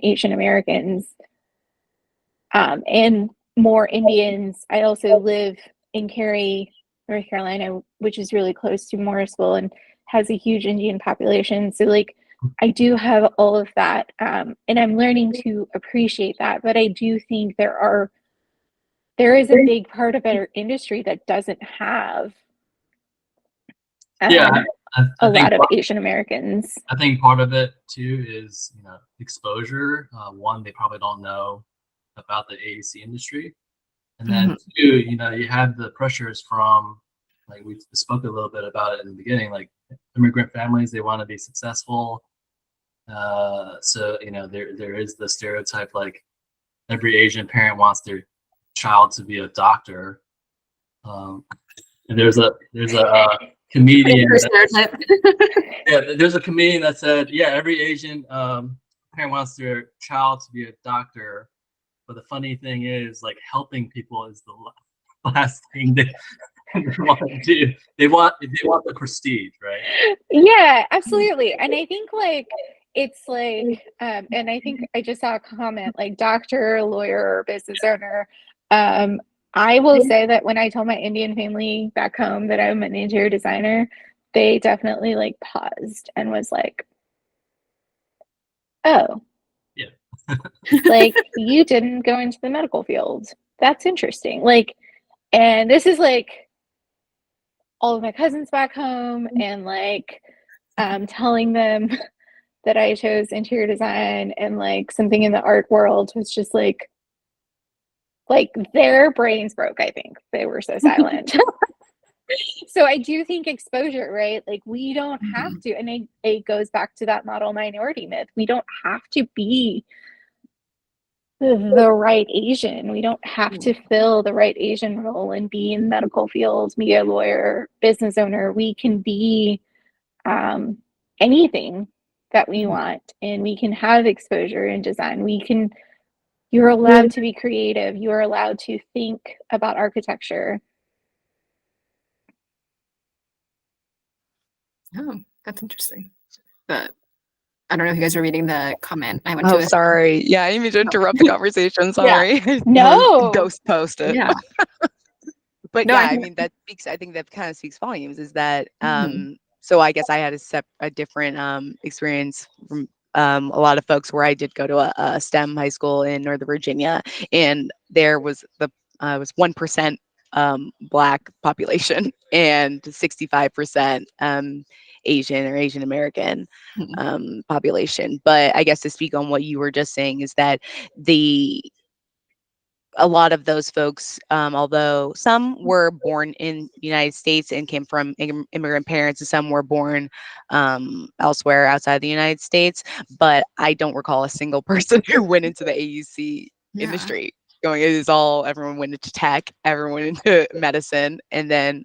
Asian Americans and more Indians. I also live in Cary, North Carolina, which is really close to Morrisville and has a huge Indian population. So like I do have all of that, and I'm learning to appreciate that. But I do think there is a big part of our industry that doesn't have a lot of Asian Americans. I think part of it too is exposure. One, they probably don't know about the AEC industry, and then two, you have the pressures from, like we spoke a little bit about it in the beginning, like immigrant families, they want to be successful. So there is the stereotype, like every Asian parent wants their child to be a doctor. And there's a comedian there's a comedian that said, yeah, every Asian parent wants their child to be a doctor, but the funny thing is, like, helping people is the last thing they want to do. They want the prestige, right? Yeah, absolutely. And I think like it's like and I think I just saw a comment like doctor, lawyer, or business owner. I will say that when I told my Indian family back home that I'm an interior designer, they definitely like paused and was like, oh, yeah. Like you didn't go into the medical field. That's interesting. Like, and this is like all of my cousins back home, and like telling them that I chose interior design, and like something in the art world was just like their brains broke. I think they were so silent. So I do think exposure, right? Like we don't have to, and it goes back to that model minority myth. We don't have to be the right Asian. We don't have to fill the right Asian role and be in the medical field, be a lawyer, business owner. We can be anything that we want, and we can have exposure in design. You're allowed to be creative. You are allowed to think about architecture. Oh, That's interesting. But I don't know if you guys are reading the comment. I went Oh, to sorry. Yeah, I didn't mean to interrupt the conversation. Sorry. No. Ghost post it. Yeah. But No, yeah, I I think- mean, I think that kind of speaks volumes is that, Mhm. so I guess I had a different experience from a lot of folks where I did go to a STEM high school in Northern Virginia, and there was was 1% Black population and 65% Asian or Asian American population. But I guess to speak on what you were just saying is that a lot of those folks, although some were born in the United States and came from immigrant parents, and some were born elsewhere outside the United States, but I don't recall a single person who went into the AUC industry. It is all, everyone went into tech, everyone went into medicine, and then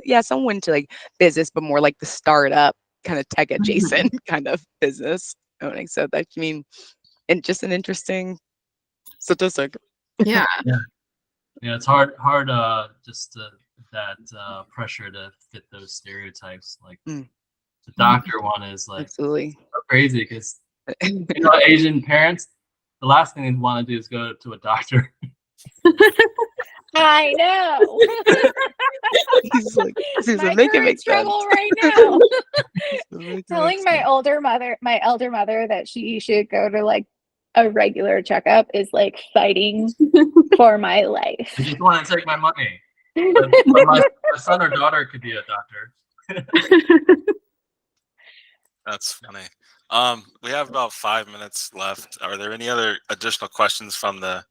yeah, some went into like business, but more like the startup kind of tech adjacent kind of business owning. So that, I mean, and just an interesting statistic. Yeah. Yeah, it's hard just that pressure to fit those stereotypes. Like the doctor one is like Absolutely so crazy because Asian parents, the last thing they want to do is go to a doctor. I know. He's like, My make it current make struggle sense. right now. Make it Telling make my sense. elder mother that she should go to like a regular checkup is like fighting for my life. They just want to take my money. But my son or daughter could be a doctor. That's funny. We have about 5 minutes left. Are there any other additional questions from the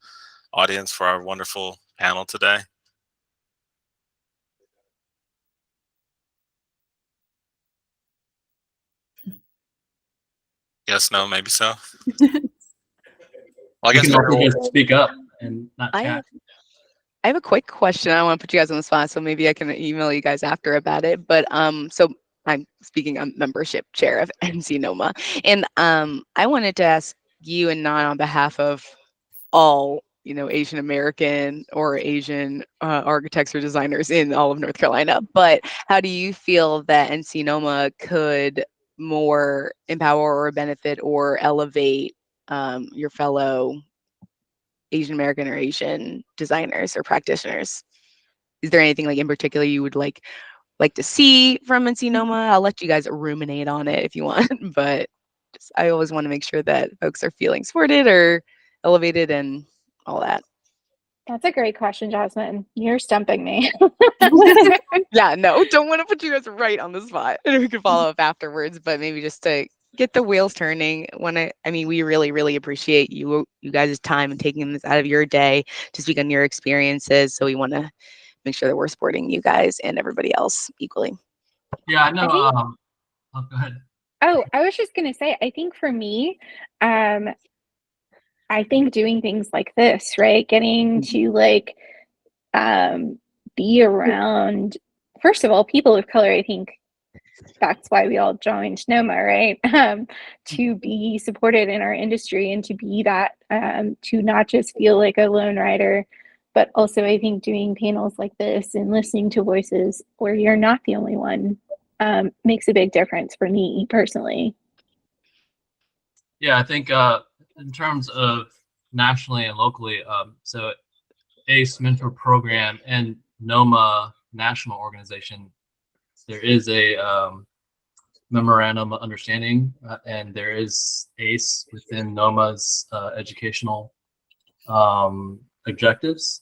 audience for our wonderful panel today? Yes, no, maybe so. Well, I You guess can also maybe just speak up and not chat. I have a quick question. I don't want to put you guys on the spot, so maybe I can email you guys after about it. But so I'm speaking, I'm membership chair of NCNOMA, and I wanted to ask you and Nan on behalf of all Asian American or Asian architects or designers in all of North Carolina. But how do you feel that NCNOMA could more empower or benefit or elevate your fellow Asian American or Asian designers or practitioners? Is there anything like in particular you would like to see from NCNOMA? I'll let you guys ruminate on it if you want, but I always want to make sure that folks are feeling supported or elevated and all that. That's a great question, Jasmine. You're stumping me. Yeah, no, don't want to put you guys right on the spot. And we can follow up afterwards, but maybe just to get the wheels turning. I mean, we really, really appreciate you guys' time and taking this out of your day to speak on your experiences. So we want to make sure that we're supporting you guys and everybody else equally. Yeah, I know. I Go ahead. Oh, I was just gonna say, I think for me, I think doing things like this, right? Getting to like be around, first of all, people of color. I think that's why we all joined NOMA, right? To be supported in our industry and to be that, to not just feel like a lone rider, but also I think doing panels like this and listening to voices where you're not the only one makes a big difference for me personally. Yeah, I think in terms of nationally and locally, so ACE mentor program and NOMA national organization, there is a memorandum of understanding, and there is ACE within NOMA's educational objectives.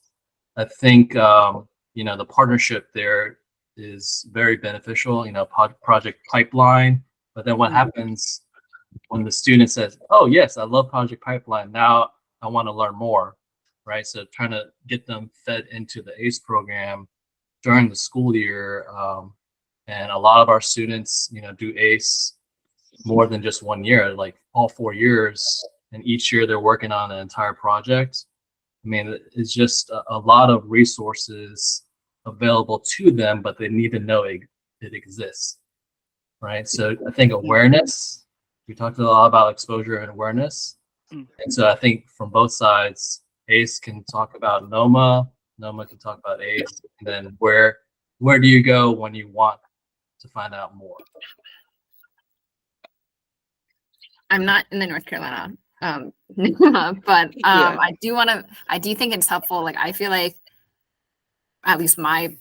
I think the partnership there is very beneficial. Project pipeline, but then what happens when the student says, "Oh yes, I love Project Pipeline. Now I want to learn more," right? So trying to get them fed into the ACE program during the school year, and a lot of our students, do ACE more than just 1 year, like all 4 years, and each year they're working on an entire project. I mean, it's just a lot of resources available to them, but they need to know it exists, right? So I think awareness. We talked a lot about exposure and awareness. And so I think from both sides, ACE can talk about NOMA, NOMA can talk about ACE, and then where do you go when you want to find out more? I'm not in the North Carolina, but Yeah. I do think it's helpful. Like, I feel like, at least my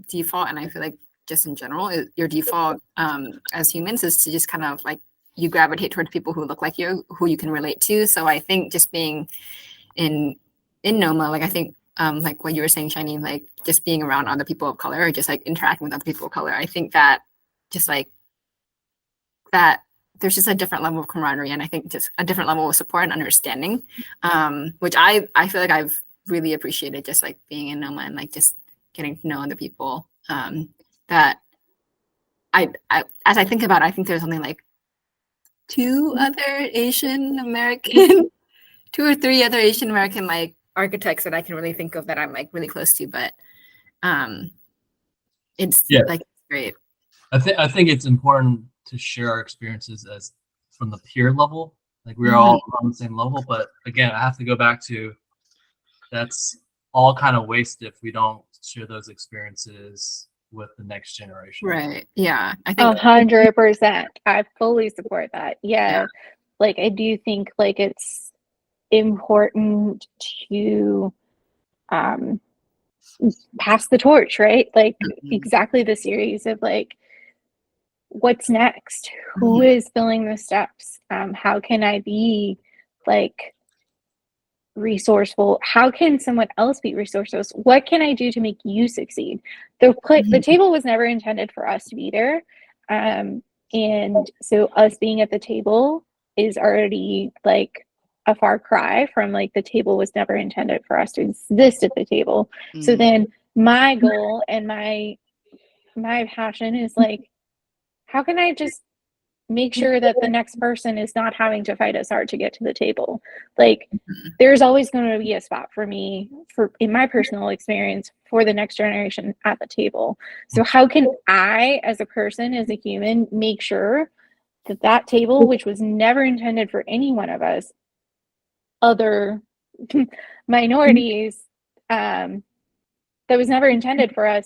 default, and I feel like just in general, your default as humans is to just kind of like, you gravitate towards people who look like you, who you can relate to. So I think just being in NOMA, like, I think like what you were saying, Shiny, like just being around other people of color, or just like interacting with other people of color, I think that just like that there's just a different level of camaraderie, and I think just a different level of support and understanding, which I feel like I've really appreciated, just like being in NOMA and like just getting to know other people. That I as I think about it, I think there's only like two or three Asian American like architects that I can really think of that I'm like really close to, but it's like great. I think it's important to share our experiences as from the peer level. Like, we're all on the same level, but again, I have to go back to, that's all kind of wasted if we don't share those experiences with the next generation. Right. Yeah. I think 100%. I fully support that. Yeah. Like, I do think like it's important to pass the torch, right? Like, exactly the series of like, what's next? Who is filling the steps? How can I be like resourceful? How can someone else be resourceful? What can I do to make you succeed? The table was never intended for us to be there. And so us being at the table is already like a far cry from like the table was never intended for us to exist at the table. So then my goal and my passion is like, how can I just make sure that the next person is not having to fight as hard to get to the table? Like, there's always going to be a spot for me, in my personal experience, for the next generation at the table. So how can I, as a person, as a human, make sure that table, which was never intended for any one of us, other minorities, that was never intended for us,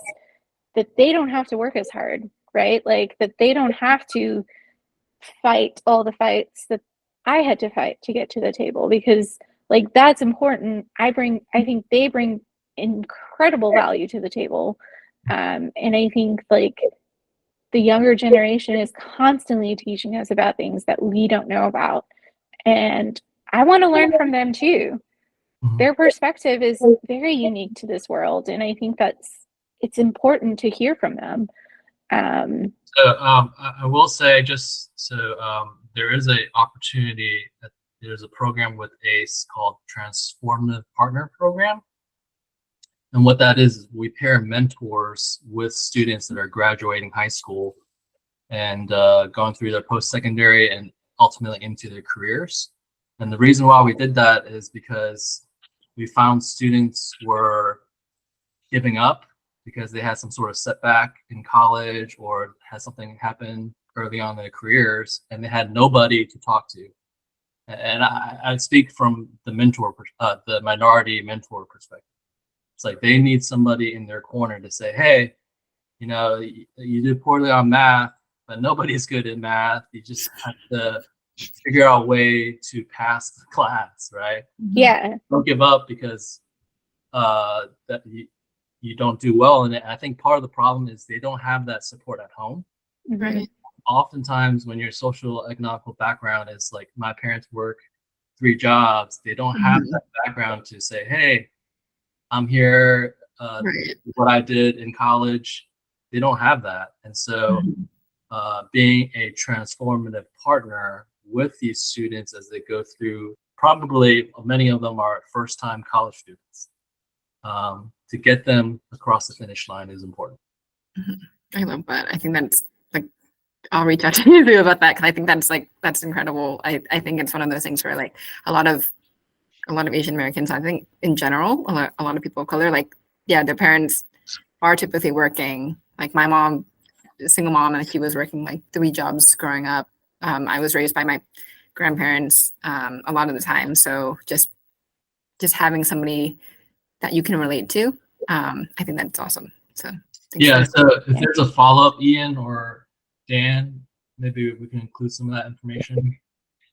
that they don't have to work as hard, right? Like, that they don't have to fight all the fights that I had to fight to get to the table, because like, that's important. I think they bring incredible value to the table. And I think like the younger generation is constantly teaching us about things that we don't know about. And I want to learn from them too. Their perspective is very unique to this world. And I think it's important to hear from them. I will say, just so there is an opportunity. There's a program with ACE called Transformative Partner Program, and what that is we pair mentors with students that are graduating high school and going through their post-secondary and ultimately into their careers. And the reason why we did that is because we found students were giving up because they had some sort of setback in college or had something happen early on in their careers, and they had nobody to talk to. And I speak from the the minority mentor perspective. It's like they need somebody in their corner to say, hey, you know, you did poorly on math, but nobody's good at math. You just have to figure out a way to pass the class, right? Yeah. Don't give up because that you don't do well in it. I think part of the problem is they don't have that support at home. Right. Oftentimes when your social economical background is like, my parents work 3 jobs, they don't have that background to say, hey, I'm here, what I did in college. They don't have that. And so being a transformative partner with these students as they go through, probably many of them are first-time college students, to get them across the finish line is important. I love that. I think that's like, I'll reach out to you about that, because I think that's incredible. I think it's one of those things where like a lot of Asian Americans, I think in general, a lot of people of color, like, yeah, their parents are typically working. Like my mom, a single mom, and she was working like 3 jobs growing up. I was raised by my grandparents a lot of the time. So just having somebody that you can relate to, I think that's awesome. So yeah. So if there's a follow-up, Ian or Dan, maybe we can include some of that information.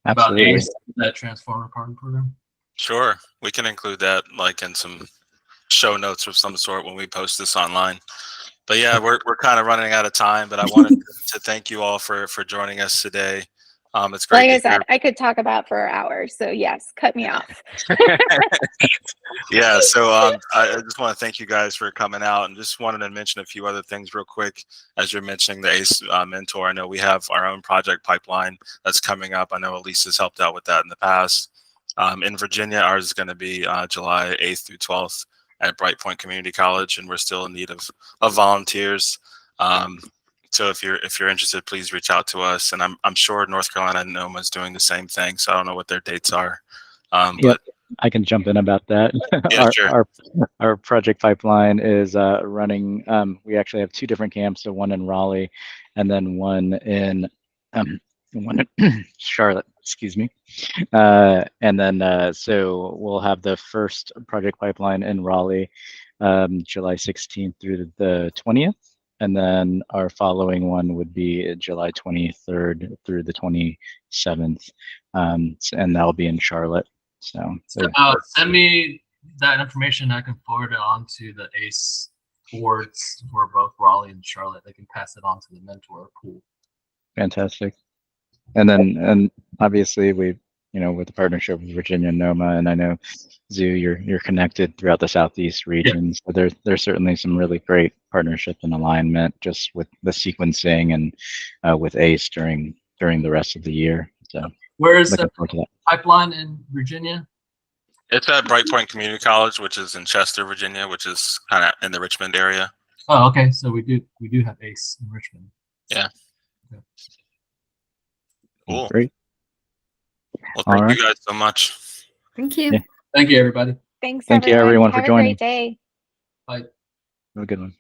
about Absolutely. ACE, that Transformer Partner Program? Sure, we can include that like in some show notes of some sort when we post this online. But yeah, we're kind of running out of time. But I wanted to thank you all for joining us today. It's great Like I to hear. said, I could talk about for hours. So yes, cut me off. Yeah, so I just want to thank you guys for coming out, and just wanted to mention a few other things real quick. As you're mentioning the ACE mentor, I know we have our own project pipeline that's coming up. I know Elisa's helped out with that in the past. In Virginia, ours is going to be July 8th through 12th at Bright Point Community College, and we're still in need of volunteers. So if you're interested, please reach out to us. And I'm sure North Carolina NOMA is doing the same thing. So I don't know what their dates are. Yep, But I can jump in about that. yeah, sure. Our project pipeline is running. We actually have two different camps, so one in Raleigh, and then one in Charlotte. Excuse me. And then so we'll have the first project pipeline in Raleigh, July 16th through the 20th. And then our following one would be July 23rd through the 27th. And that'll be in Charlotte. So Send me that information. I can forward it on to the ACE boards for both Raleigh and Charlotte. They can pass it on to the mentor pool. fantastic. And obviously we, with the partnership with Virginia and NOMA, and I know Tzu, you're connected throughout the Southeast region. So there's certainly some really great partnership and alignment just with the sequencing and with ACE during the rest of the year. So Where is looking the forward to that. pipeline in Virginia? It's at Bright Point Community College, which is in Chester, Virginia, which is kind of in the Richmond area. Oh, okay. So we do have ACE in Richmond. Yeah. Okay. Cool. Great. Well, thank All right. you guys so much. Thank you. Yeah. Thank you, everybody. Thanks, Thank you, everyone. everyone, for Have joining. a great day. Bye. Have a good one.